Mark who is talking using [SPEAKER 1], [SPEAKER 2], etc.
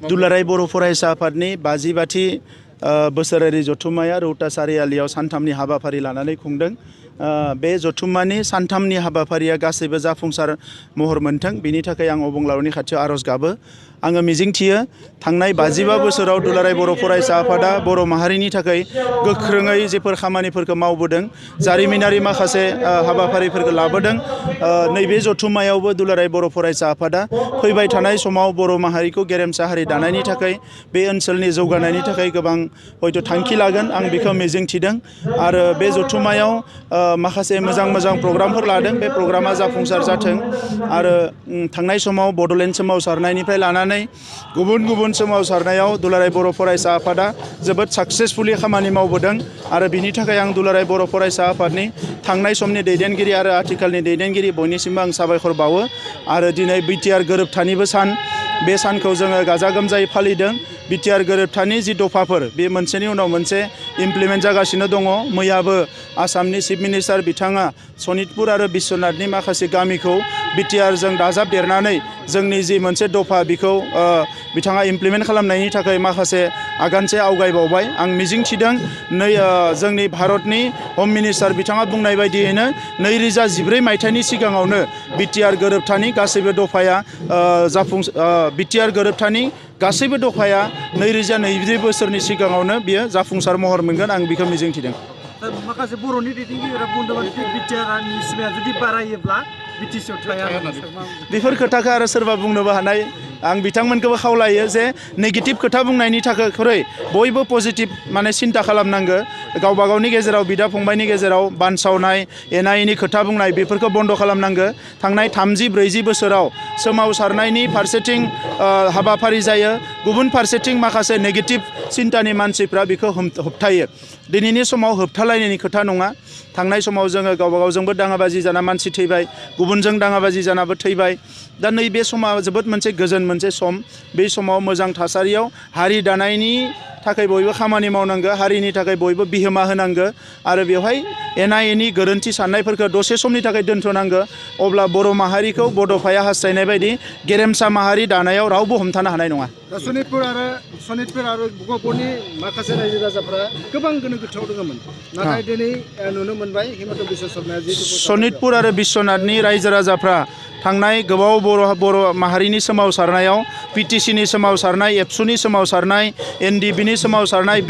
[SPEAKER 1] दुलाराय बर' फरायसा आफादनि 52थि बोसोरारि जथुम्माया रौता सारियालियाव सानथामनि हाबाफारि लानानै खुंदों। बे जथुम्मानि सानथामनि हाबाफारिया गासैबो जाफुंसार महर मोनथों बिनि थाखाय आं अबंलावरिनि खाथियाव आरज गाबो। आङो मिजिंथियो थांनाय 55 बोसोराव दुलाराय बर' फरायसा आफादा बर' माहारिनि थाखाय गोख्रोङै जेफोर खामानिफोरखौ मावबोदों, जारिमिनारि माखासे हाबाफारिफोरखौ लाबोदों। नैबे जथुम्मायावबो दुलाराय बर' फरायसा आफादा फैबाय थानाय समाव बर' माहारिखौ गेरेमसा हारि दानायनि थाखाय, बे ओनसोलनि जौगानायनि थाखाय गोबां हयथ' थांखि लागोन आं बेखौ मिजिंथिदों। आरो बे जथुम्मायाव माखासे मोजां प्रग्रामफोर लादों, बे प्रग्रामा जाफुंसार जाथों। आरो थांनाय समाव बड'लेण्ड सोमावसारनायनिफ्राय लानानै गुबुन सोमावसारनायाव दुलाराय बर' फरायसा आफादा जोबोद साक्सेसफुलि खामानि मावबोदों। आरो बिनि थाखाय आं दुलाराय बर' फरायसा आफादनि थांनाय समनि दैदेनगिरि आरो आथिखालनि दैदेनगिरि बयनिसिमबो आं साबायखर बावो। आरो दिनै बिटिआर गोरोबथानिबो सान, बे सानखौ जोङो गाजा गोमजायै फालिदों। बिटिआर गोरोबथानि जि दफाफोर बे मोनसेनि उनाव मोनसे इमप्लिमेन्ट जागासिनो दङ। मैयाबो आसामनि चिफ मिनिस्टार बिथाङा सनितपुर आरो बिश्वनाथनि माखासे गामिखौ बिटिआरजों दाजाबदेरनानै जोंनि जि मोनसे दफा बेखौ बिथाङा इमप्लिमेन्ट खालामनायनि थाखाय माखासे आगानसे आवगायबावबाय। आं मिजिंथिदों जोंनि भारतनि हम मिनिस्टार बिथाङा बुंनाय बायदियैनो 2014 मायथाइनि सिगाङावनो बिटिआर गोरोबथानि गासैबो दफाया बिटिआर गोरोबथानि गासैबो दफाया 2020 बोसोरनि सिगाङावनो बियो जाफुंसार महर मोनगोन, आं बेखौ मिजिंथिदों।
[SPEAKER 2] माखासे बर'नि दैदेनगिरिफोरा बुंदोंमोन बिटिआरनि सिमाया जुदि बारायोब्ला बिटिसिआव थाया।
[SPEAKER 1] बेफोर खोथाखौ आरो सोरबा बुंनोबो हानाय। आं बिथांमोनखौबो खावलायो जे नेगेटिभ खोथा बुंनायनि थाखाय बयबो पजिटिभ सिन्था खालामनांगो। गावबा गावनि गेजेराव बिदा फंबायनि गेजेराव बानसावनाय एना एनि खोथा बुंनाय बेफोरखौ बन्द' खालामनांगो। थांनाय 30-40 बोसोराव सोमावसारनायनि फारसेथिं हाबाफारि जायो, गुबुन फारसेथिं माखासे नेगेटिभ सिन्तानि मानसिफ्रा बेखौ होबथायो। दिनैनि समाव होबथालायनायनि खोथा नङा। थांनाय समाव जोङो गावबा गावजोंबो दाङाबाजि जाना मानसि थैबाय, गुबुनजों दाङाबाजि जानाबो थैबाय। दा नैबे समा जोबोद मोनसे गोजोन मोनसे सम। बे समाव मोजां थासारियाव हारि दानायनि थाखाय बयबो खामानि मावनांगो, हारिनि थाखाय बयबो बिहोमा होनांगो। आरो बेवहाय एना एनि गोरोन्थि साननायफोरखौ दसे समनि थाखाय दोनथ'नांगो। अब्ला बर' माहारिखौ बड'फाया हास्थायनाय बायदि गेरेमसा माहारि दानायाव रावबो हमथानो हानाय नङा।
[SPEAKER 2] सनितपुर आरो गहपुरनि माखासे रायजो राजाफ्रा गोबां गोनो गोथोआव दङमोन, नाथाय दिनै नुनो मोनबाय हिमन्त बिश्व शर्माया
[SPEAKER 1] सनितपुर आरो बिश्वनाथनि रायजो राजाफ्रा थांनाय गोबाव बर' माहारिनि सोमावसारनायाव, पिटिसिनि सोमावसारनाय, एबसुनि सोमावसारनाय, एनडिबिनि सोमावसारनाय,